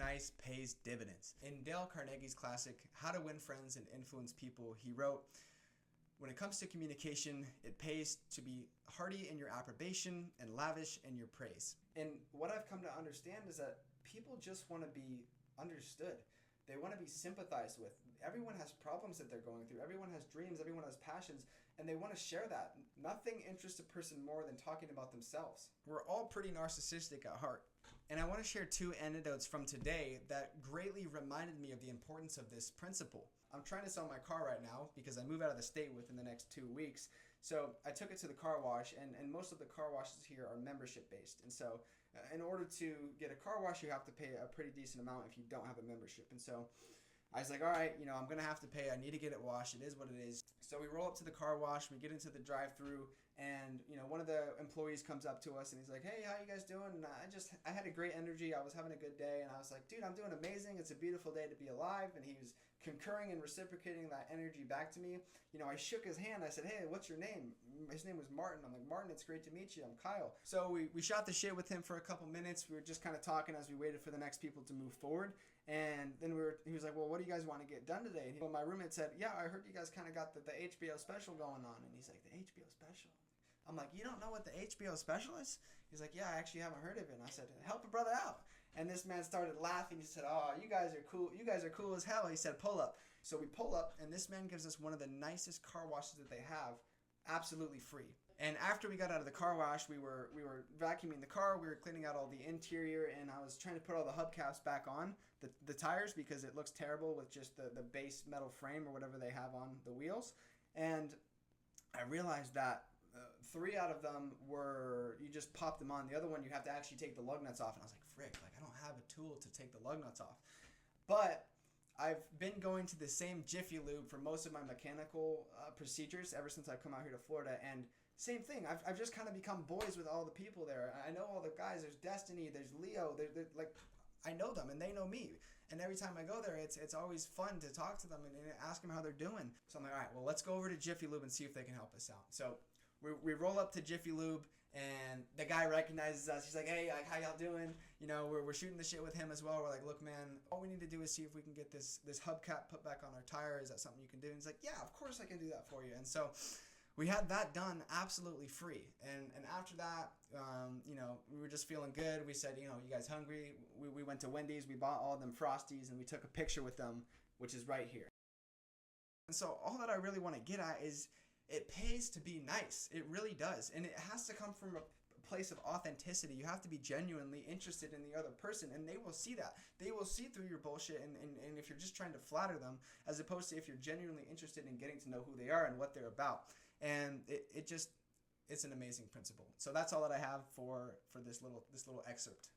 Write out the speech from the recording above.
nice pays dividends. In Dale Carnegie's classic, How to Win Friends and Influence People, he wrote, when it comes to communication, it pays to be hearty in your approbation and lavish in your praise. And what I've come to understand is that people just want to be understood. They want to be sympathized with. Everyone has problems that they're going through. Everyone has dreams. Everyone has passions. And they want to share that. Nothing interests a person more than talking about themselves. We're all pretty narcissistic at heart. And I want to share 2 anecdotes from today that greatly reminded me of the importance of this principle. I'm trying to sell my car right now because I move out of the state within the next 2 weeks. So I took it to the car wash, and most of the car washes here are membership based. And so in order to get a car wash, you have to pay a pretty decent amount if you don't have a membership. And so I was like, all right, I'm going to have to pay. I need to get it washed. It is what it is. So we roll up to the car wash. We get into the drive-through, and one of the employees comes up to us, and he's like, hey, how you guys doing? And I had a great energy. I was having a good day, and I was like, dude, I'm doing amazing. It's a beautiful day to be alive. And he was concurring and reciprocating that energy back to me. I shook his hand. I said, hey, what's your name? His name was Martin. I'm like, Martin, it's great to meet you. I'm Kyle. So we shot the shit with him for a couple minutes. We were just kind of talking as we waited for the next people to move forward. And then he was like, well, what do you guys want to get done today? And my roommate said, yeah, I heard you guys kind of got the HBO special going on. And he's like, the HBO special? I'm like, you don't know what the HBO special is? He's like, yeah, I actually haven't heard of it. And I said, help a brother out. And this man started laughing. He said, oh, you guys are cool. You guys are cool as hell. He said, pull up. So we pull up, and this man gives us one of the nicest car washes that they have, absolutely free. And after we got out of the car wash, we were vacuuming the car, we were cleaning out all the interior, and I was trying to put all the hubcaps back on the tires because it looks terrible with just the base metal frame or whatever they have on the wheels. And I realized that 3 out of them were, you just pop them on. The other one, you have to actually take the lug nuts off. And I was like, frick, I don't have a tool to take the lug nuts off. But I've been going to the same Jiffy Lube for most of my mechanical procedures ever since I've come out here to Florida. And same thing. I've just kind of become boys with all the people there. I know all the guys. There's Destiny. There's Leo. They're like, I know them and they know me. And every time I go there, it's always fun to talk to them and ask them how they're doing. So I'm like, all right, well, let's go over to Jiffy Lube and see if they can help us out. So we roll up to Jiffy Lube, and the guy recognizes us. He's like, hey, like, how y'all doing? We're shooting the shit with him as well. We're like, look, man, all we need to do is see if we can get this hubcap put back on our tire. Is that something you can do? And he's like, yeah, of course I can do that for you. And so we had that done absolutely free. And after that, we were just feeling good. We said, you guys hungry? We went to Wendy's. We bought all of them Frosties, and we took a picture with them, which is right here. And so all that I really want to get at is it pays to be nice. It really does. And it has to come from a place of authenticity. You have to be genuinely interested in the other person, and they will see that. They will see through your bullshit, and if you're just trying to flatter them, as opposed to if you're genuinely interested in getting to know who they are and what they're about. And it's an amazing principle. So that's all that I have for this little excerpt.